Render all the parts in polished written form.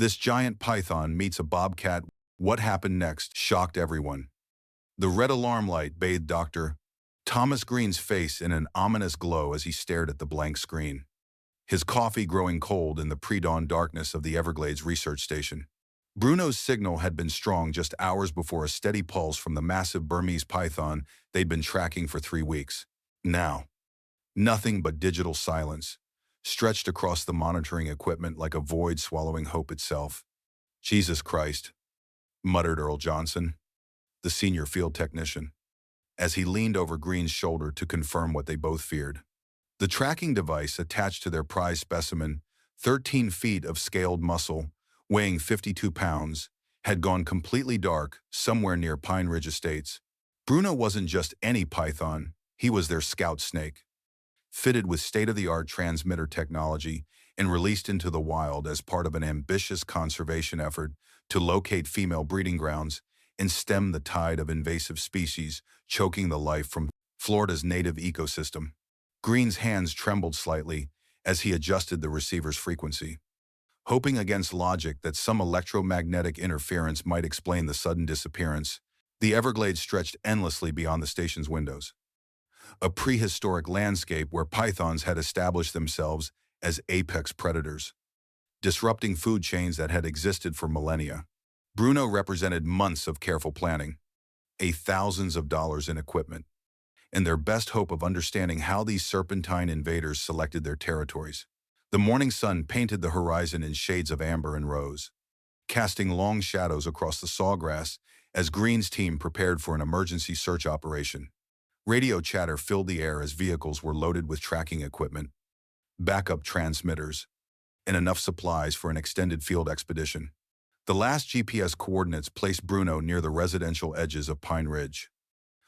This giant python meets a bobcat. What happened next shocked everyone. The red alarm light bathed Dr. Thomas Green's face in an ominous glow as he stared at the blank screen, his coffee growing cold in the pre-dawn darkness of the Everglades research station. Bruno's signal had been strong just hours before a steady pulse from the massive Burmese python they'd been tracking for 3 weeks. Now, nothing but digital silence, stretched across the monitoring equipment like a void swallowing hope itself. Jesus Christ, muttered Earl Johnson, the senior field technician, as he leaned over Green's shoulder to confirm what they both feared. The tracking device attached to their prize specimen, 13 feet of scaled muscle, weighing 52 pounds, had gone completely dark somewhere near Pine Ridge Estates. Bruno wasn't just any python, he was their scout snake, fitted with state-of-the-art transmitter technology and released into the wild as part of an ambitious conservation effort to locate female breeding grounds and stem the tide of invasive species choking the life from Florida's native ecosystem. Green's hands trembled slightly as he adjusted the receiver's frequency, hoping against logic that some electromagnetic interference might explain the sudden disappearance. The Everglades stretched endlessly beyond the station's windows, a prehistoric landscape where pythons had established themselves as apex predators, disrupting food chains that had existed for millennia. Bruno represented months of careful planning, thousands of dollars in equipment, and their best hope of understanding how these serpentine invaders selected their territories. The morning sun painted the horizon in shades of amber and rose, casting long shadows across the sawgrass as Green's team prepared for an emergency search operation. Radio chatter filled the air as vehicles were loaded with tracking equipment, backup transmitters, and enough supplies for an extended field expedition. The last GPS coordinates placed Bruno near the residential edges of Pine Ridge,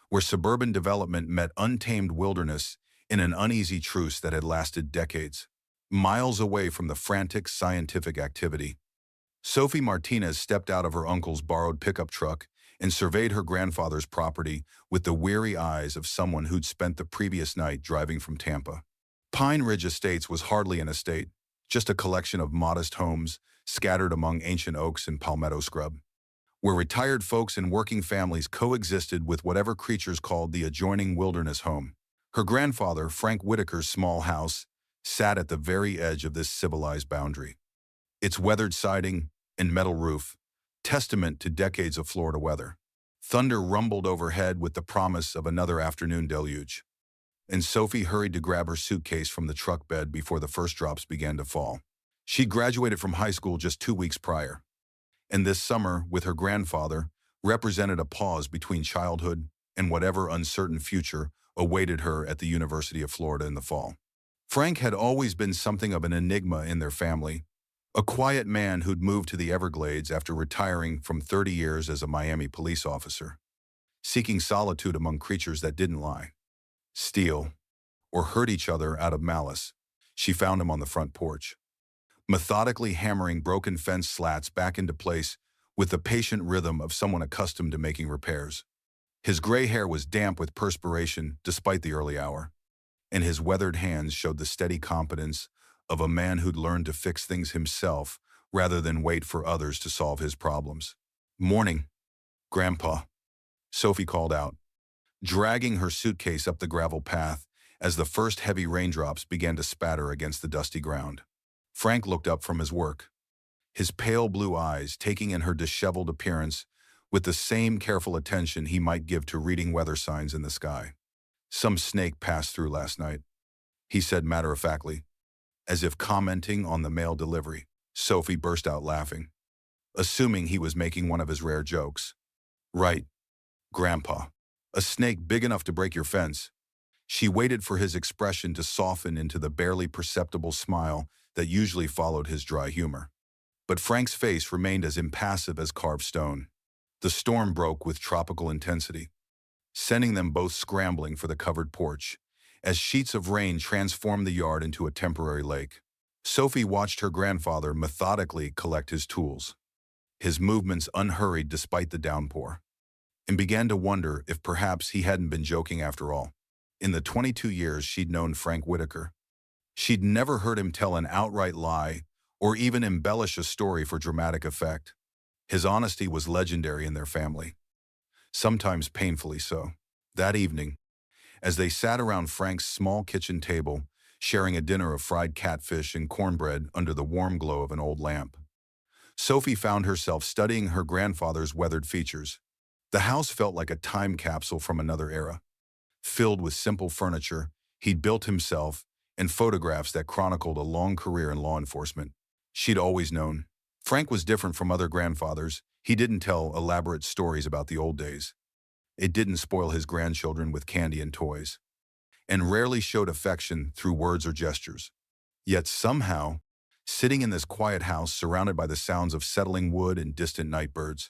where suburban development met untamed wilderness in an uneasy truce that had lasted decades. Miles away from the frantic scientific activity, Sophie Martinez stepped out of her uncle's borrowed pickup truck and surveyed her grandfather's property with the weary eyes of someone who'd spent the previous night driving from Tampa. Pine Ridge Estates was hardly an estate, just a collection of modest homes scattered among ancient oaks and palmetto scrub, where retired folks and working families coexisted with whatever creatures called the adjoining wilderness home. Her grandfather, Frank Whitaker's small house, sat at the very edge of this civilized boundary, its weathered siding and metal roof, testament to decades of Florida weather. Thunder rumbled overhead with the promise of another afternoon deluge, and Sophie hurried to grab her suitcase from the truck bed before the first drops began to fall. She'd graduated from high school just 2 weeks prior, and this summer, with her grandfather, represented a pause between childhood and whatever uncertain future awaited her at the University of Florida in the fall. Frank had always been something of an enigma in their family, a quiet man who'd moved to the Everglades after retiring from 30 years as a Miami police officer, seeking solitude among creatures that didn't lie, steal, or hurt each other out of malice. She found him on the front porch, methodically hammering broken fence slats back into place with the patient rhythm of someone accustomed to making repairs. His gray hair was damp with perspiration despite the early hour, and his weathered hands showed the steady competence of a man who'd learned to fix things himself rather than wait for others to solve his problems. "Morning, Grandpa," Sophie called out, dragging her suitcase up the gravel path as the first heavy raindrops began to spatter against the dusty ground. Frank looked up from his work, his pale blue eyes taking in her disheveled appearance with the same careful attention he might give to reading weather signs in the sky. "Some snake passed through last night," he said matter-of-factly, as if commenting on the mail delivery. Sophie burst out laughing, assuming he was making one of his rare jokes. "Right, Grandpa. A snake big enough to break your fence." She waited for his expression to soften into the barely perceptible smile that usually followed his dry humor. But Frank's face remained as impassive as carved stone. The storm broke with tropical intensity, sending them both scrambling for the covered porch, as sheets of rain transformed the yard into a temporary lake. Sophie watched her grandfather methodically collect his tools, his movements unhurried despite the downpour, and began to wonder if perhaps he hadn't been joking after all. In the 22 years she'd known Frank Whitaker, she'd never heard him tell an outright lie or even embellish a story for dramatic effect. His honesty was legendary in their family, sometimes painfully so. That evening, as they sat around Frank's small kitchen table, sharing a dinner of fried catfish and cornbread under the warm glow of an old lamp, Sophie found herself studying her grandfather's weathered features. The house felt like a time capsule from another era, filled with simple furniture he'd built himself and photographs that chronicled a long career in law enforcement. She'd always known. Frank was different from other grandfathers. He didn't tell elaborate stories about the old days. It didn't spoil his grandchildren with candy and toys, and rarely showed affection through words or gestures. Yet somehow, sitting in this quiet house surrounded by the sounds of settling wood and distant night birds,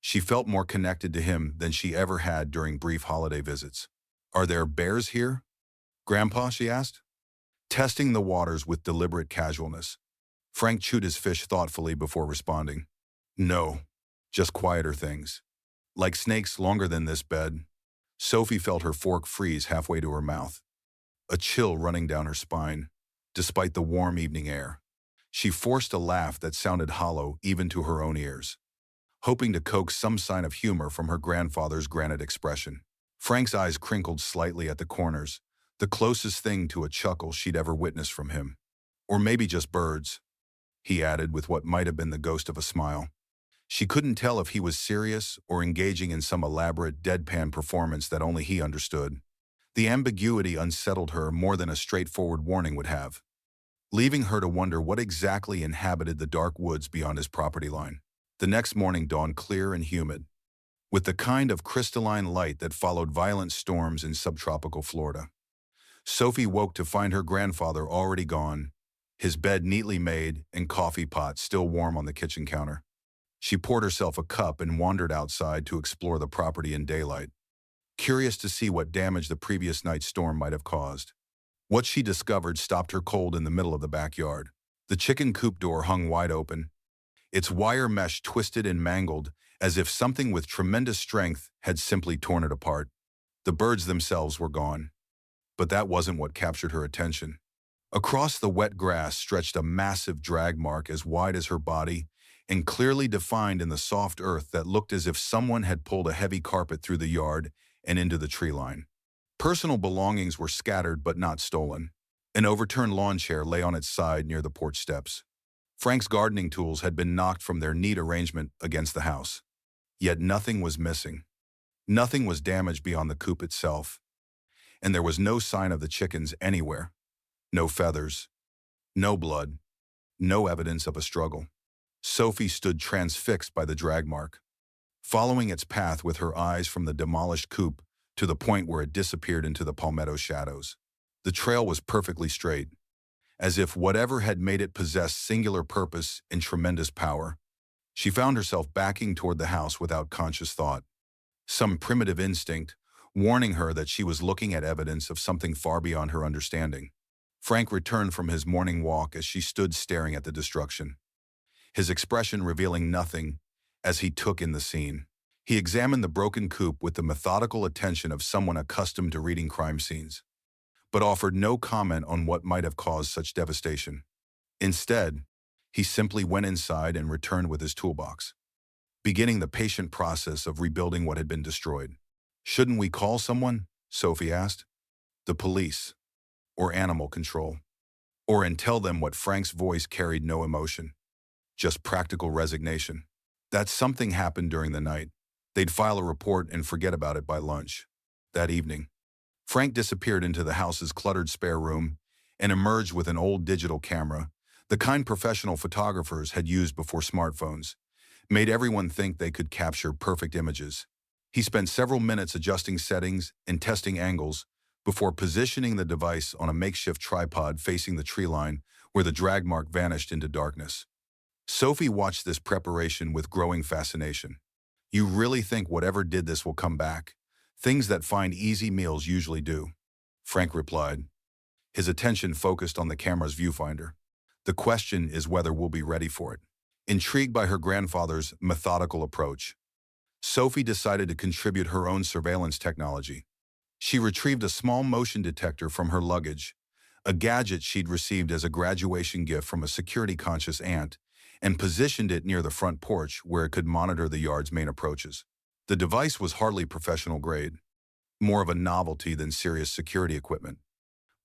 she felt more connected to him than she ever had during brief holiday visits. "Are there bears here, Grandpa?" she asked, testing the waters with deliberate casualness. Frank chewed his fish thoughtfully before responding. "No, just quieter things. Like snakes longer than this bed." Sophie felt her fork freeze halfway to her mouth, a chill running down her spine, despite the warm evening air. She forced a laugh that sounded hollow even to her own ears, hoping to coax some sign of humor from her grandfather's granite expression. Frank's eyes crinkled slightly at the corners, the closest thing to a chuckle she'd ever witnessed from him. "Or maybe just birds," he added with what might have been the ghost of a smile. She couldn't tell if he was serious or engaging in some elaborate deadpan performance that only he understood. The ambiguity unsettled her more than a straightforward warning would have, leaving her to wonder what exactly inhabited the dark woods beyond his property line. The next morning dawned clear and humid, with the kind of crystalline light that followed violent storms in subtropical Florida. Sophie woke to find her grandfather already gone, his bed neatly made and coffee pot still warm on the kitchen counter. She poured herself a cup and wandered outside to explore the property in daylight, curious to see what damage the previous night's storm might have caused. What she discovered stopped her cold in the middle of the backyard. The chicken coop door hung wide open, its wire mesh twisted and mangled as if something with tremendous strength had simply torn it apart. The birds themselves were gone, but that wasn't what captured her attention. Across the wet grass stretched a massive drag mark as wide as her body and clearly defined in the soft earth that looked as if someone had pulled a heavy carpet through the yard and into the tree line. Personal belongings were scattered but not stolen. An overturned lawn chair lay on its side near the porch steps. Frank's gardening tools had been knocked from their neat arrangement against the house. Yet nothing was missing. Nothing was damaged beyond the coop itself, and there was no sign of the chickens anywhere. No feathers, no blood, no evidence of a struggle. Sophie stood transfixed by the drag mark, following its path with her eyes from the demolished coop to the point where it disappeared into the palmetto shadows. The trail was perfectly straight, as if whatever had made it possess singular purpose and tremendous power. She found herself backing toward the house without conscious thought, some primitive instinct warning her that she was looking at evidence of something far beyond her understanding. Frank returned from his morning walk as she stood staring at the destruction, his expression revealing nothing as he took in the scene. He examined the broken coop with the methodical attention of someone accustomed to reading crime scenes, but offered no comment on what might have caused such devastation. Instead, he simply went inside and returned with his toolbox, beginning the patient process of rebuilding what had been destroyed. "Shouldn't we call someone?" Sophie asked. "The police, or animal control, and tell them what?" Frank's voice carried no emotion, just practical resignation. That something happened during the night. They'd file a report and forget about it by lunch. That evening, Frank disappeared into the house's cluttered spare room and emerged with an old digital camera, the kind professional photographers had used before smartphones, made everyone think they could capture perfect images. He spent several minutes adjusting settings and testing angles before positioning the device on a makeshift tripod facing the tree line where the drag mark vanished into darkness. Sophie watched this preparation with growing fascination. "You really think whatever did this will come back? Things that find easy meals usually do," Frank replied, his attention focused on the camera's viewfinder. "The question is whether we'll be ready for it." Intrigued by her grandfather's methodical approach, Sophie decided to contribute her own surveillance technology. She retrieved a small motion detector from her luggage, a gadget she'd received as a graduation gift from a security-conscious aunt, and positioned it near the front porch where it could monitor the yard's main approaches. The device was hardly professional grade, more of a novelty than serious security equipment,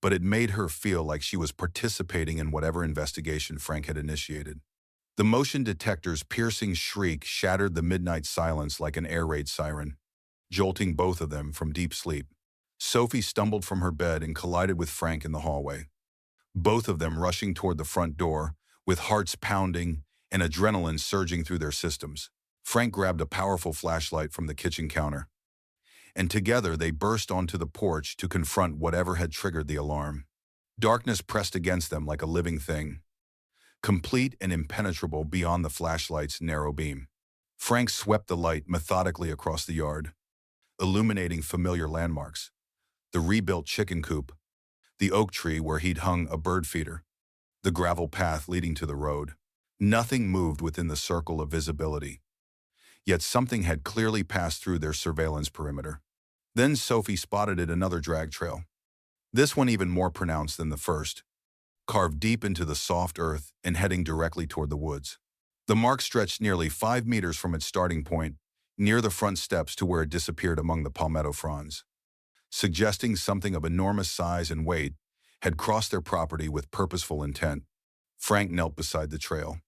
but it made her feel like she was participating in whatever investigation Frank had initiated. The motion detector's piercing shriek shattered the midnight silence like an air raid siren, jolting both of them from deep sleep. Sophie stumbled from her bed and collided with Frank in the hallway, both of them rushing toward the front door, with hearts pounding and adrenaline surging through their systems. Frank grabbed a powerful flashlight from the kitchen counter, and together they burst onto the porch to confront whatever had triggered the alarm. Darkness pressed against them like a living thing, complete and impenetrable beyond the flashlight's narrow beam. Frank swept the light methodically across the yard, illuminating familiar landmarks: the rebuilt chicken coop, the oak tree where he'd hung a bird feeder, the gravel path leading to the road. Nothing moved within the circle of visibility, yet something had clearly passed through their surveillance perimeter. Then Sophie spotted it, another drag trail, this one even more pronounced than the first, carved deep into the soft earth and heading directly toward the woods. The mark stretched nearly 5 meters from its starting point, near the front steps to where it disappeared among the palmetto fronds, suggesting something of enormous size and weight had crossed their property with purposeful intent. Frank knelt beside the trail,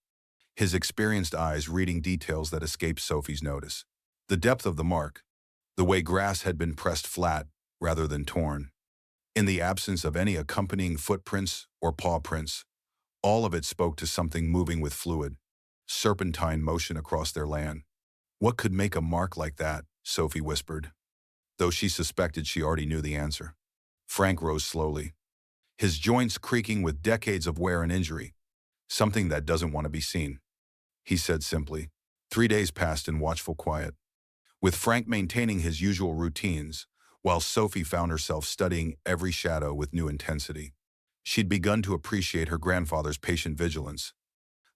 his experienced eyes reading details that escaped Sophie's notice. The depth of the mark, the way grass had been pressed flat rather than torn, in the absence of any accompanying footprints or paw prints, all of it spoke to something moving with fluid, serpentine motion across their land. What could make a mark like that? Sophie whispered, though she suspected she already knew the answer. Frank rose slowly, his joints creaking with decades of wear and injury. Something that doesn't want to be seen, he said simply. 3 days passed in watchful quiet, with Frank maintaining his usual routines, while Sophie found herself studying every shadow with new intensity. She'd begun to appreciate her grandfather's patient vigilance,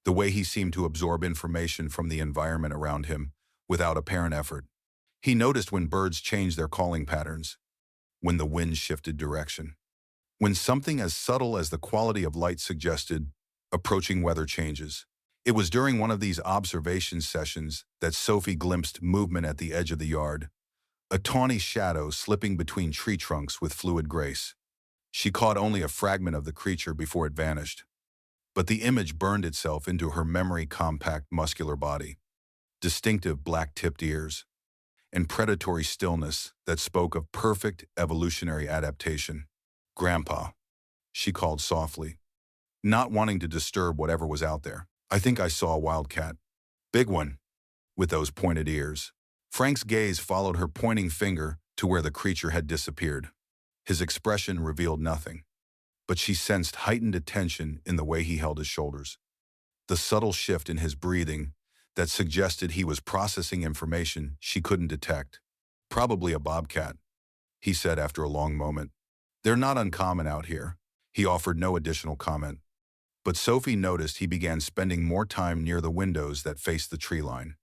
the way he seemed to absorb information from the environment around him without apparent effort. He noticed when birds changed their calling patterns, when the wind shifted direction, when something as subtle as the quality of light suggested approaching weather changes. It was during one of these observation sessions that Sophie glimpsed movement at the edge of the yard, a tawny shadow slipping between tree trunks with fluid grace. She caught only a fragment of the creature before it vanished, but the image burned itself into her memory: compact, muscular body, distinctive black-tipped ears, and predatory stillness that spoke of perfect evolutionary adaptation. "Grandpa," she called softly, not wanting to disturb whatever was out there. "I think I saw a wildcat. Big one, with those pointed ears." Frank's gaze followed her pointing finger to where the creature had disappeared. His expression revealed nothing, but she sensed heightened attention in the way he held his shoulders, the subtle shift in his breathing that suggested he was processing information she couldn't detect. "Probably a bobcat," he said after a long moment. "They're not uncommon out here." He offered no additional comment, but Sophie noticed he began spending more time near the windows that faced the tree line,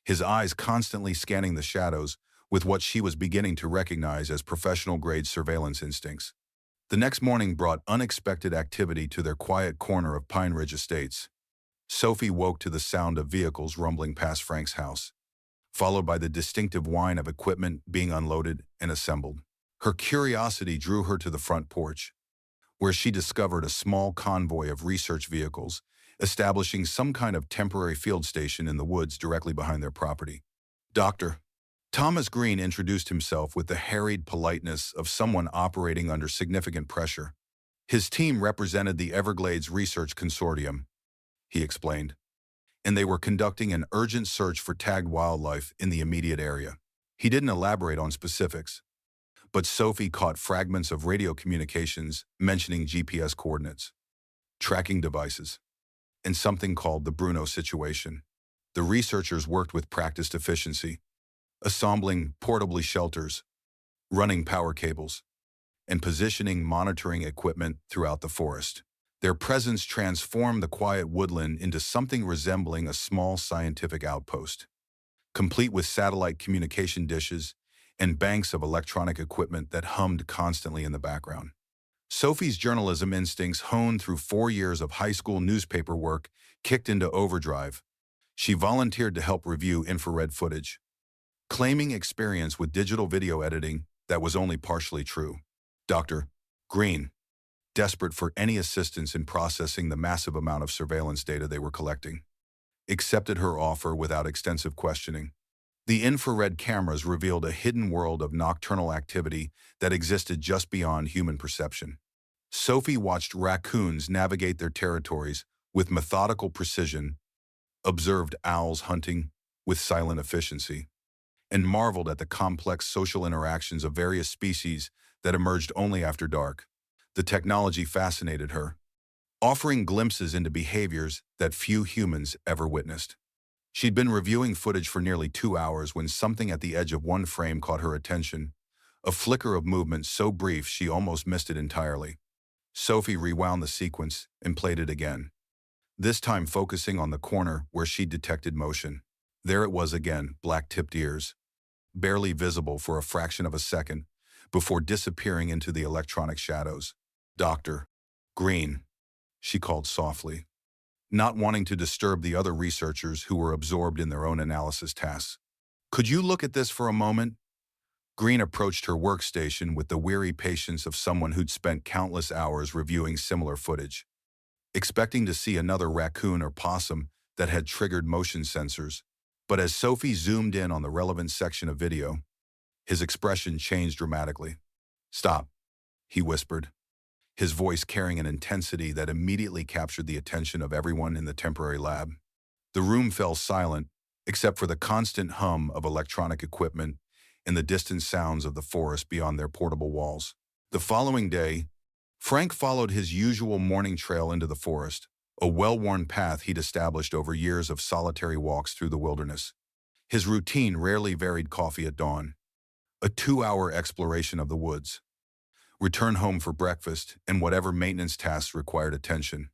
his eyes constantly scanning the shadows with what she was beginning to recognize as professional-grade surveillance instincts. The next morning brought unexpected activity to their quiet corner of Pine Ridge Estates. Sophie woke to the sound of vehicles rumbling past Frank's house, followed by the distinctive whine of equipment being unloaded and assembled. Her curiosity drew her to the front porch, where she discovered a small convoy of research vehicles establishing some kind of temporary field station in the woods directly behind their property. Dr. Thomas Green introduced himself with the harried politeness of someone operating under significant pressure. His team represented the Everglades Research Consortium, he explained, and they were conducting an urgent search for tagged wildlife in the immediate area. He didn't elaborate on specifics, but Sophie caught fragments of radio communications mentioning GPS coordinates, tracking devices, and something called the Bruno situation. The researchers worked with practiced efficiency, assembling portable shelters, running power cables, and positioning monitoring equipment throughout the forest. Their presence transformed the quiet woodland into something resembling a small scientific outpost, complete with satellite communication dishes and banks of electronic equipment that hummed constantly in the background. Sophie's journalism instincts, honed through 4 years of high school newspaper work, kicked into overdrive. She volunteered to help review infrared footage, claiming experience with digital video editing that was only partially true. Dr. Green, desperate for any assistance in processing the massive amount of surveillance data they were collecting, accepted her offer without extensive questioning. The infrared cameras revealed a hidden world of nocturnal activity that existed just beyond human perception. Sophie watched raccoons navigate their territories with methodical precision, observed owls hunting with silent efficiency, and marveled at the complex social interactions of various species that emerged only after dark. The technology fascinated her, offering glimpses into behaviors that few humans ever witnessed. She'd been reviewing footage for nearly 2 hours when something at the edge of one frame caught her attention, a flicker of movement so brief she almost missed it entirely. Sophie rewound the sequence and played it again, this time focusing on the corner where she detected motion. There it was again, black-tipped ears, barely visible for a fraction of a second, before disappearing into the electronic shadows. "Dr. Green," she called softly, not wanting to disturb the other researchers who were absorbed in their own analysis tasks. "Could you look at this for a moment?" Green approached her workstation with the weary patience of someone who'd spent countless hours reviewing similar footage, expecting to see another raccoon or possum that had triggered motion sensors. But as Sophie zoomed in on the relevant section of video, his expression changed dramatically. "Stop," he whispered, his voice carrying an intensity that immediately captured the attention of everyone in the temporary lab. The room fell silent, except for the constant hum of electronic equipment and the distant sounds of the forest beyond their portable walls. The following day, Frank followed his usual morning trail into the forest, a well-worn path he'd established over years of solitary walks through the wilderness. His routine rarely varied: coffee at dawn, a 2-hour exploration of the woods, return home for breakfast, and whatever maintenance tasks required attention.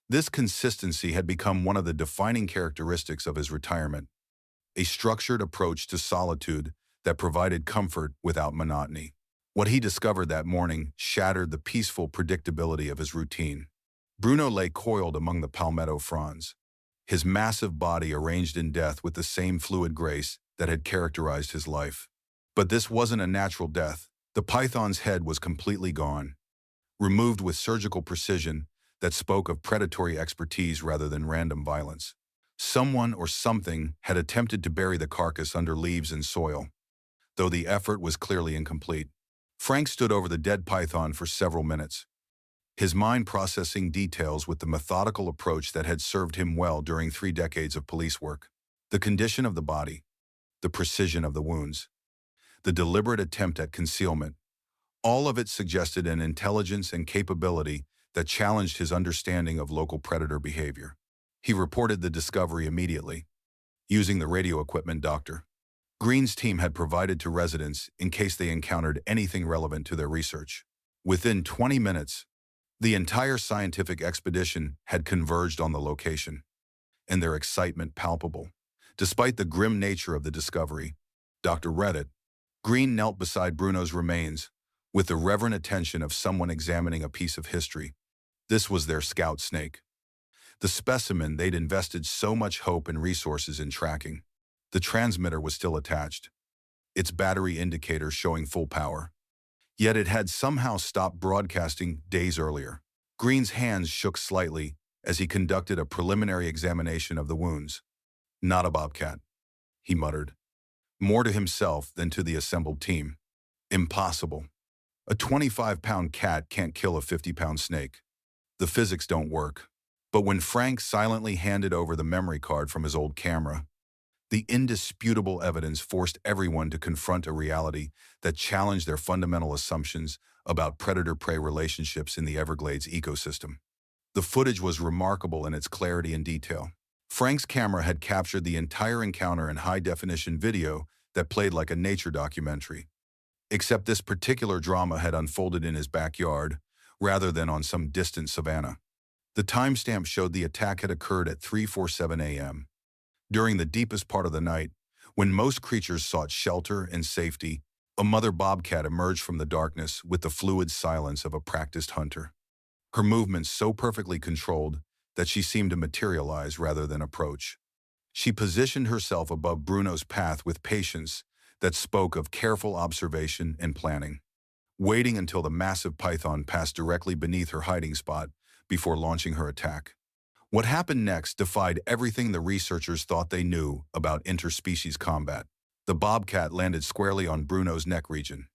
This consistency had become one of the defining characteristics of his retirement, a structured approach to solitude that provided comfort without monotony. What he discovered that morning shattered the peaceful predictability of his routine. Bruno lay coiled among the palmetto fronds, his massive body arranged in death with the same fluid grace that had characterized his life. But this wasn't a natural death. The python's head was completely gone, removed with surgical precision that spoke of predatory expertise rather than random violence. Someone or something had attempted to bury the carcass under leaves and soil, though the effort was clearly incomplete. Frank stood over the dead python for several minutes, his mind processing details with the methodical approach that had served him well during 3 decades of police work. The condition of the body, the precision of the wounds, the deliberate attempt at concealment, all of it suggested an intelligence and capability that challenged his understanding of local predator behavior. He reported the discovery immediately, using the radio equipment Dr. Green's team had provided to residents in case they encountered anything relevant to their research. Within 20 minutes, the entire scientific expedition had converged on the location, and their excitement palpable. Despite the grim nature of the discovery, Dr. Reddit, Green knelt beside Bruno's remains with the reverent attention of someone examining a piece of history. This was their scout snake, the specimen they'd invested so much hope and resources in tracking. The transmitter was still attached, its battery indicator showing full power. Yet it had somehow stopped broadcasting days earlier. Green's hands shook slightly as he conducted a preliminary examination of the wounds. "Not a bobcat," he muttered, more to himself than to the assembled team. "Impossible. A 25-pound cat can't kill a 50-pound snake. The physics don't work." But when Frank silently handed over the memory card from his old camera, the indisputable evidence forced everyone to confront a reality that challenged their fundamental assumptions about predator-prey relationships in the Everglades ecosystem. The footage was remarkable in its clarity and detail. Frank's camera had captured the entire encounter in high-definition video that played like a nature documentary. Except this particular drama had unfolded in his backyard, rather than on some distant savanna. The timestamp showed the attack had occurred at 3:47 a.m. during the deepest part of the night, when most creatures sought shelter and safety A mother bobcat emerged from the darkness with the fluid silence of a practiced hunter. Her movements so perfectly controlled that she seemed to materialize rather than approach. She positioned herself above Bruno's path with patience that spoke of careful observation and planning, waiting until the massive python passed directly beneath her hiding spot before launching her attack. What happened next defied everything the researchers thought they knew about interspecies combat. The bobcat landed squarely on Bruno's neck region,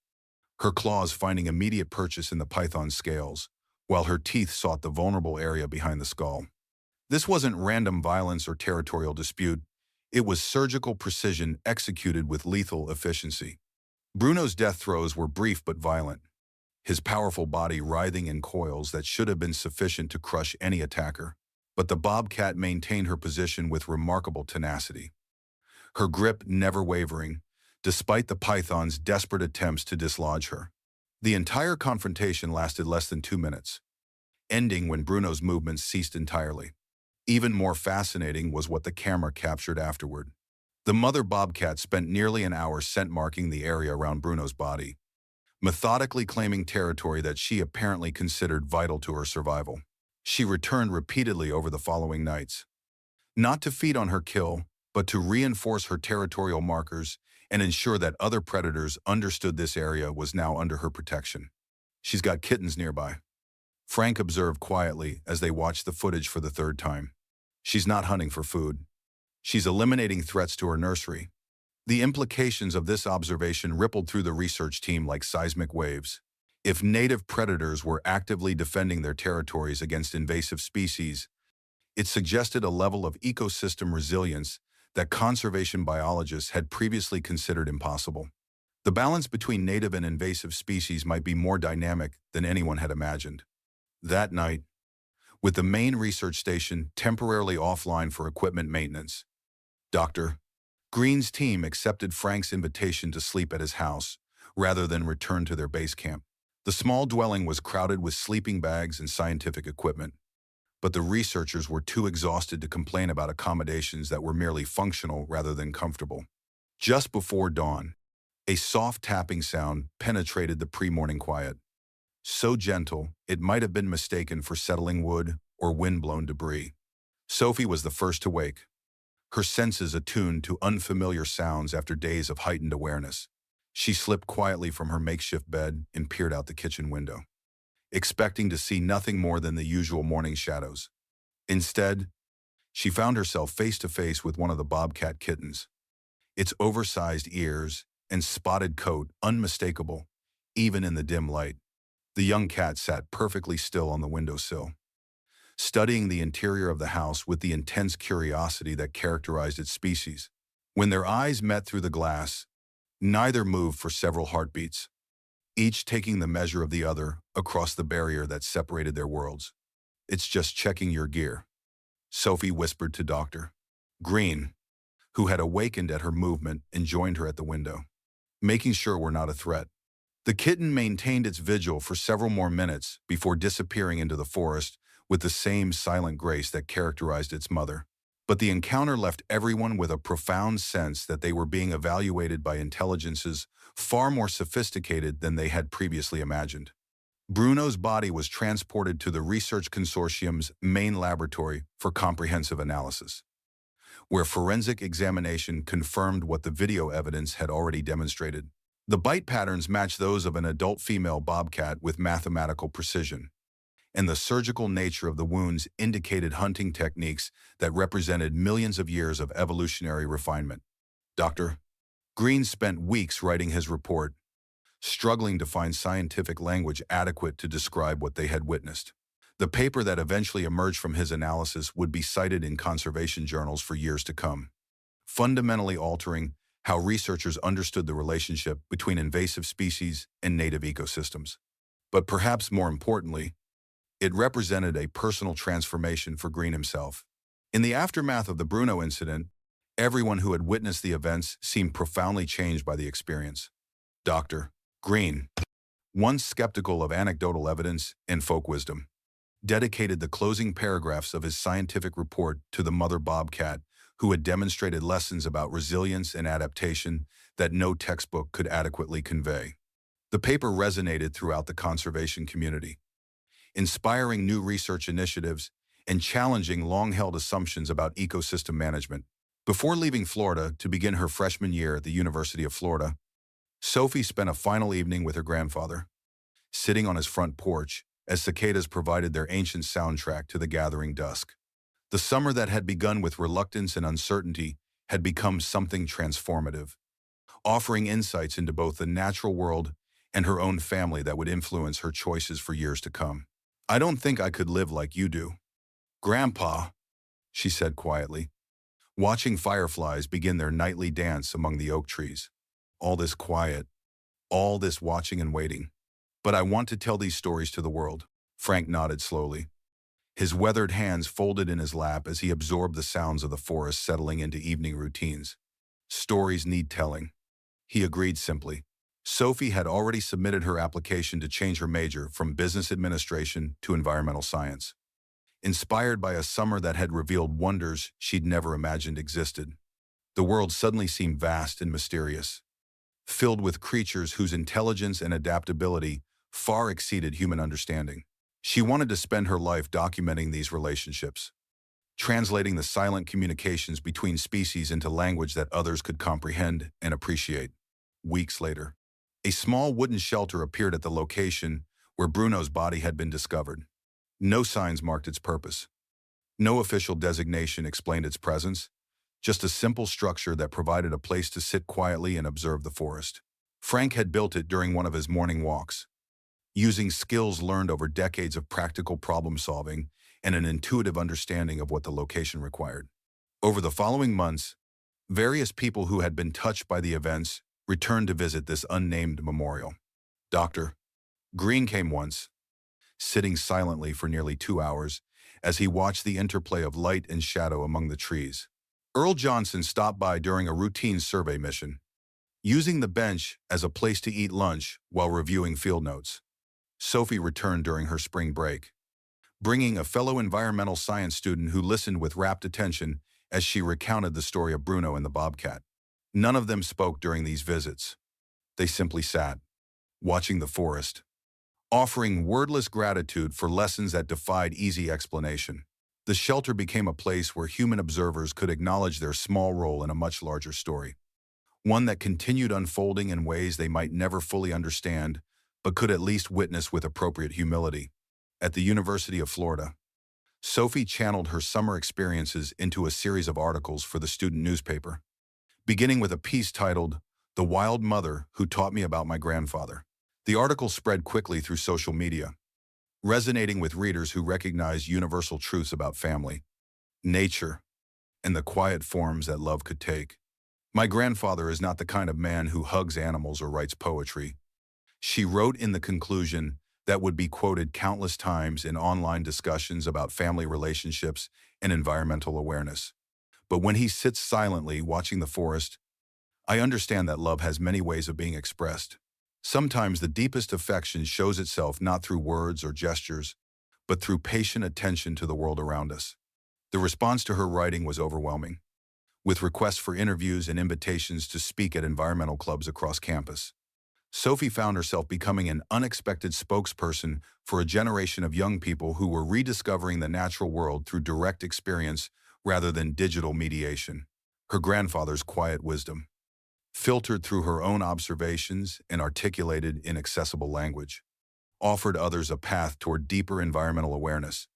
her claws finding immediate purchase in the python's scales, while her teeth sought the vulnerable area behind the skull. This wasn't random violence or territorial dispute. It was surgical precision executed with lethal efficiency. Bruno's death throes were brief but violent, his powerful body writhing in coils that should have been sufficient to crush any attacker. But the bobcat maintained her position with remarkable tenacity, her grip never wavering, despite the python's desperate attempts to dislodge her. The entire confrontation lasted less than 2 minutes, ending when Bruno's movements ceased entirely. Even more fascinating was what the camera captured afterward. The mother bobcat spent nearly an hour scent marking the area around Bruno's body, methodically claiming territory that she apparently considered vital to her survival. She returned repeatedly over the following nights, not to feed on her kill, but to reinforce her territorial markers and ensure that other predators understood this area was now under her protection. "She's got kittens nearby," Frank observed quietly as they watched the footage for the third time. "She's not hunting for food. She's eliminating threats to her nursery." The implications of this observation rippled through the research team like seismic waves. If native predators were actively defending their territories against invasive species, it suggested a level of ecosystem resilience that conservation biologists had previously considered impossible. The balance between native and invasive species might be more dynamic than anyone had imagined. That night, with the main research station temporarily offline for equipment maintenance, Dr. Green's team accepted Frank's invitation to sleep at his house rather than return to their base camp. The small dwelling was crowded with sleeping bags and scientific equipment, but the researchers were too exhausted to complain about accommodations that were merely functional rather than comfortable. Just before dawn, a soft tapping sound penetrated the pre-morning quiet, so gentle it might have been mistaken for settling wood or wind-blown debris. Sophie was the first to wake, her senses attuned to unfamiliar sounds after days of heightened awareness. She slipped quietly from her makeshift bed and peered out the kitchen window, expecting to see nothing more than the usual morning shadows. Instead, she found herself face to face with one of the bobcat kittens, its oversized ears and spotted coat unmistakable, even in the dim light. The young cat sat perfectly still on the windowsill, studying the interior of the house with the intense curiosity that characterized its species. When their eyes met through the glass, neither moved for several heartbeats, each taking the measure of the other across the barrier that separated their worlds. "It's just checking your gear," Sophie whispered to Dr. Green, who had awakened at her movement and joined her at the window. "Making sure we're not a threat." The kitten maintained its vigil for several more minutes before disappearing into the forest with the same silent grace that characterized its mother. But the encounter left everyone with a profound sense that they were being evaluated by intelligences far more sophisticated than they had previously imagined. Bruno's body was transported to the Research Consortium's main laboratory for comprehensive analysis, where forensic examination confirmed what the video evidence had already demonstrated. The bite patterns matched those of an adult female bobcat with mathematical precision, and the surgical nature of the wounds indicated hunting techniques that represented millions of years of evolutionary refinement. Dr. Green spent weeks writing his report, struggling to find scientific language adequate to describe what they had witnessed. The paper that eventually emerged from his analysis would be cited in conservation journals for years to come, fundamentally altering how researchers understood the relationship between invasive species and native ecosystems. But perhaps more importantly, it represented a personal transformation for Green himself. In the aftermath of the Bruno incident, everyone who had witnessed the events seemed profoundly changed by the experience. Dr. Green, once skeptical of anecdotal evidence and folk wisdom, dedicated the closing paragraphs of his scientific report to the mother bobcat, who had demonstrated lessons about resilience and adaptation that no textbook could adequately convey. The paper resonated throughout the conservation community, inspiring new research initiatives and challenging long-held assumptions about ecosystem management. Before leaving Florida to begin her freshman year at the University of Florida, Sophie spent a final evening with her grandfather, sitting on his front porch as cicadas provided their ancient soundtrack to the gathering dusk. The summer that had begun with reluctance and uncertainty had become something transformative, offering insights into both the natural world and her own family that would influence her choices for years to come. "I don't think I could live like you do, Grandpa," she said quietly, watching fireflies begin their nightly dance among the oak trees. "All this quiet, all this watching and waiting. But I want to tell these stories to the world." Frank nodded slowly, his weathered hands folded in his lap as he absorbed the sounds of the forest settling into evening routines. "Stories need telling," he agreed simply. Sophie had already submitted her application to change her major from business administration to environmental science, inspired by a summer that had revealed wonders she'd never imagined existed. The world suddenly seemed vast and mysterious, filled with creatures whose intelligence and adaptability far exceeded human understanding. She wanted to spend her life documenting these relationships, translating the silent communications between species into language that others could comprehend and appreciate. Weeks later, a small wooden shelter appeared at the location where Bruno's body had been discovered. No signs marked its purpose. No official designation explained its presence, just a simple structure that provided a place to sit quietly and observe the forest. Frank had built it during one of his morning walks, using skills learned over decades of practical problem-solving and an intuitive understanding of what the location required. Over the following months, various people who had been touched by the events returned to visit this unnamed memorial. Dr. Green came once, sitting silently for nearly 2 hours as he watched the interplay of light and shadow among the trees. Earl Johnson stopped by during a routine survey mission, using the bench as a place to eat lunch while reviewing field notes. Sophie returned during her spring break, bringing a fellow environmental science student who listened with rapt attention as she recounted the story of Bruno and the Bobcat. None of them spoke during these visits. They simply sat, watching the forest, offering wordless gratitude for lessons that defied easy explanation. The shelter became a place where human observers could acknowledge their small role in a much larger story, one that continued unfolding in ways they might never fully understand, but could at least witness with appropriate humility. At the University of Florida, Sophie channeled her summer experiences into a series of articles for the student newspaper, beginning with a piece titled, "The Wild Mother Who Taught Me About My Grandfather." The article spread quickly through social media, resonating with readers who recognized universal truths about family, nature, and the quiet forms that love could take. "My grandfather is not the kind of man who hugs animals or writes poetry," she wrote in the conclusion that would be quoted countless times in online discussions about family relationships and environmental awareness. "But when he sits silently watching the forest, I understand that love has many ways of being expressed. Sometimes the deepest affection shows itself not through words or gestures, but through patient attention to the world around us." The response to her writing was overwhelming, with requests for interviews and invitations to speak at environmental clubs across campus. Sophie found herself becoming an unexpected spokesperson for a generation of young people who were rediscovering the natural world through direct experience rather than digital mediation. Her grandfather's quiet wisdom, filtered through her own observations and articulated in accessible language, offered others a path toward deeper environmental awareness.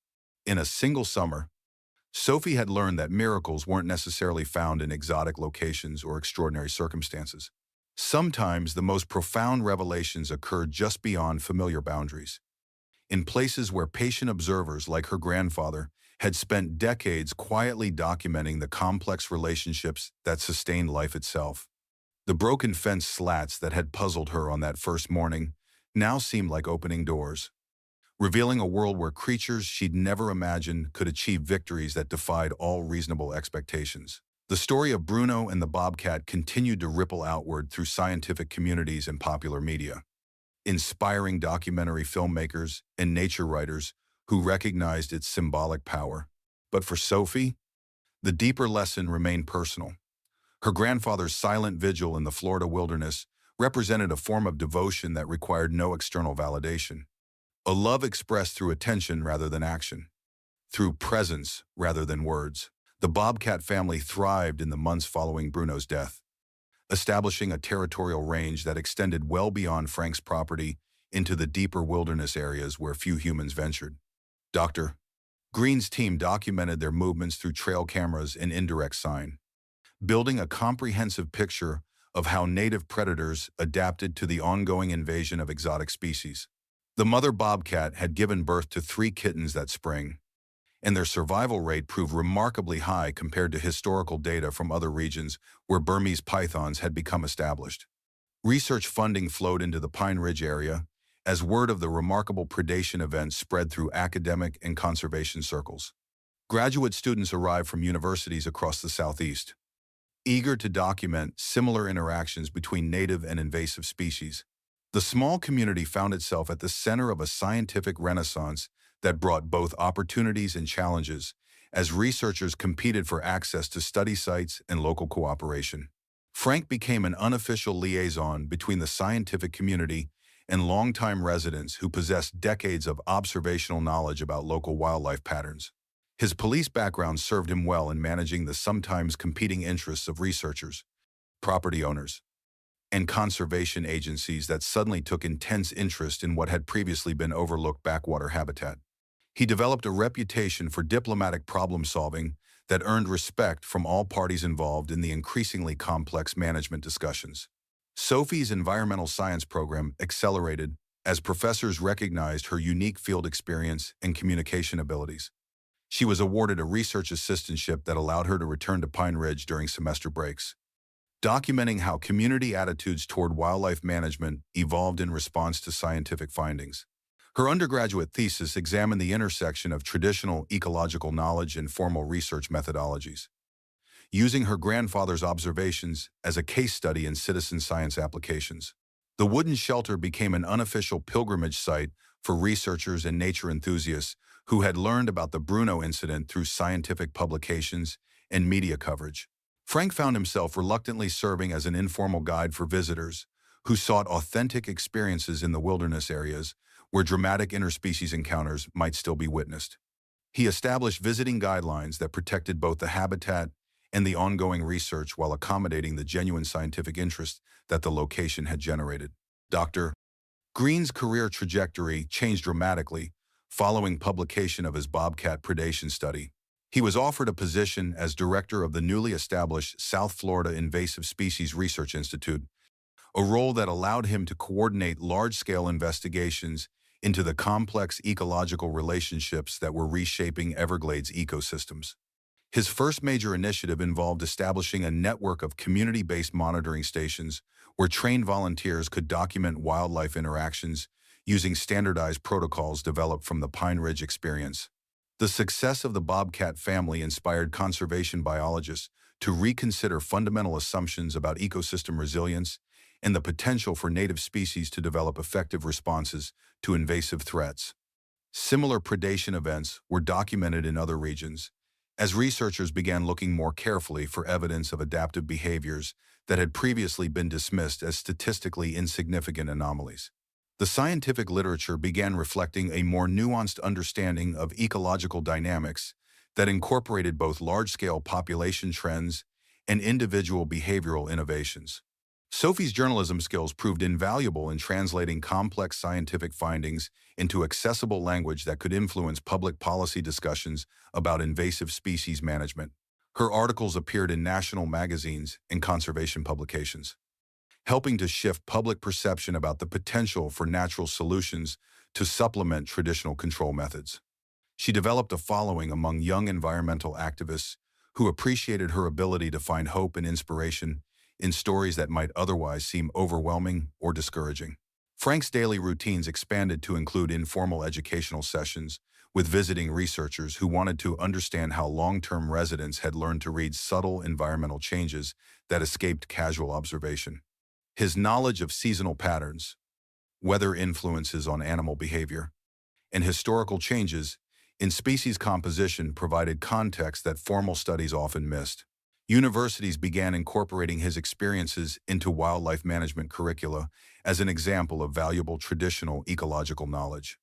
In a single summer, Sophie had learned that miracles weren't necessarily found in exotic locations or extraordinary circumstances. Sometimes the most profound revelations occurred just beyond familiar boundaries, in places where patient observers like her grandfather had spent decades quietly documenting the complex relationships that sustained life itself. The broken fence slats that had puzzled her on that first morning now seemed like opening doors, revealing a world where creatures she'd never imagined could achieve victories that defied all reasonable expectations. The story of Bruno and the Bobcat continued to ripple outward through scientific communities and popular media, inspiring documentary filmmakers and nature writers who recognized its symbolic power. But for Sophie, The deeper lesson remained personal. Her grandfather's silent vigil in the Florida wilderness represented a form of devotion that required no external validation. A love expressed through attention rather than action, through presence rather than words. The Bobcat family thrived in the months following Bruno's death, establishing a territorial range that extended well beyond Frank's property into the deeper wilderness areas where few humans ventured. Dr. Green's team documented their movements through trail cameras and indirect sign, building a comprehensive picture of how native predators adapted to the ongoing invasion of exotic species. The mother bobcat had given birth to 3 kittens that spring, and their survival rate proved remarkably high compared to historical data from other regions where Burmese pythons had become established. Research funding flowed into the Pine Ridge area as word of the remarkable predation events spread through academic and conservation circles. Graduate students arrived from universities across the Southeast, eager to document similar interactions between native and invasive species. The small community found itself at the center of a scientific renaissance that brought both opportunities and challenges as researchers competed for access to study sites and local cooperation. Frank became an unofficial liaison between the scientific community and longtime residents who possessed decades of observational knowledge about local wildlife patterns. His police background served him well in managing the sometimes competing interests of researchers, property owners, and conservation agencies that suddenly took intense interest in what had previously been overlooked backwater habitat. He developed a reputation for diplomatic problem-solving that earned respect from all parties involved in the increasingly complex management discussions. Sophie's environmental science program accelerated as professors recognized her unique field experience and communication abilities. She was awarded a research assistantship that allowed her to return to Pine Ridge during semester breaks, documenting how community attitudes toward wildlife management evolved in response to scientific findings. Her undergraduate thesis examined the intersection of traditional ecological knowledge and formal research methodologies, using her grandfather's observations as a case study in citizen science applications. The wooden shelter became an unofficial pilgrimage site for researchers and nature enthusiasts who had learned about the Bruno incident through scientific publications and media coverage. Frank found himself reluctantly serving as an informal guide for visitors who sought authentic experiences in the wilderness areas where dramatic interspecies encounters might still be witnessed. He established visiting guidelines that protected both the habitat and the ongoing research while accommodating the genuine scientific interest that the location had generated. Dr. Green's career trajectory changed dramatically following publication of his bobcat predation study. He was offered a position as director of the newly established South Florida Invasive Species Research Institute, a role that allowed him to coordinate large-scale investigations into the complex ecological relationships that were reshaping Everglades ecosystems. His first major initiative involved establishing a network of community-based monitoring stations where trained volunteers could document wildlife interactions using standardized protocols developed from the Pine Ridge experience. The success of the bobcat family inspired conservation biologists to reconsider fundamental assumptions about ecosystem resilience and the potential for native species to develop effective responses to invasive threats. Similar predation events were documented in other regions, as researchers began looking more carefully for evidence of adaptive behaviors that had previously been dismissed as statistically insignificant anomalies. The scientific literature began reflecting a more nuanced understanding of ecological dynamics that incorporated both large-scale population trends and individual behavioral innovations. Sophie's journalism skills proved invaluable in translating complex scientific findings into accessible language that could influence public policy discussions about invasive species management. Her articles appeared in national magazines and conservation publications, helping to shift public perception about the potential for natural solutions to supplement traditional control methods. She developed a following among young environmental activists who appreciated her ability to find hope and inspiration in stories that might otherwise seem overwhelming or discouraging. Frank's daily routines expanded to include informal educational sessions with visiting researchers who wanted to understand how long-term residents had learned to read subtle environmental changes that escaped casual observation. His knowledge of seasonal patterns, weather influences on animal behavior, and historical changes in species composition provided context that formal studies often missed. Universities began incorporating his experiences into wildlife management curricula as an example of valuable traditional ecological knowledge.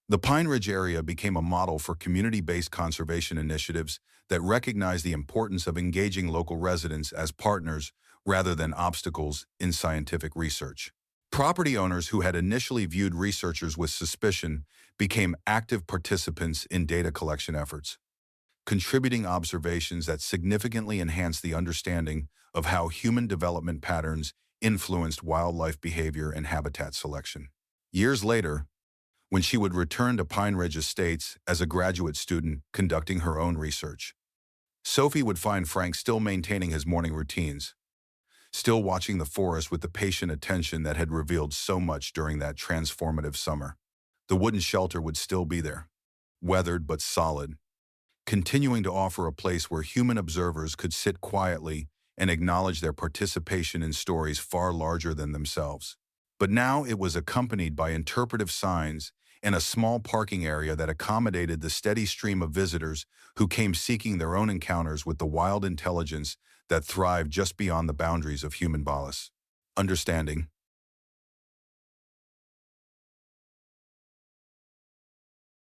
The Pine Ridge area became a model for community-based conservation initiatives that recognize the importance of engaging local residents as partners rather than obstacles in scientific research. Property owners who had initially viewed researchers with suspicion became active participants in data collection efforts, contributing observations that significantly enhanced the understanding of how human development patterns influenced wildlife behavior and habitat selection. Years later, when she would return to Pine Ridge Estates as a graduate student conducting her own research, Sophie would find Frank still maintaining his morning routines, still watching the forest with the patient attention that had revealed so much during that transformative summer. The wooden shelter would still be there, weathered but solid, continuing to offer a place where human observers could sit quietly and acknowledge their participation in stories far larger than themselves. But now it was accompanied by interpretive signs and a small parking area that accommodated the steady stream of visitors who came seeking their own encounters with the wild intelligence that thrived just beyond the boundaries of human bias. Understanding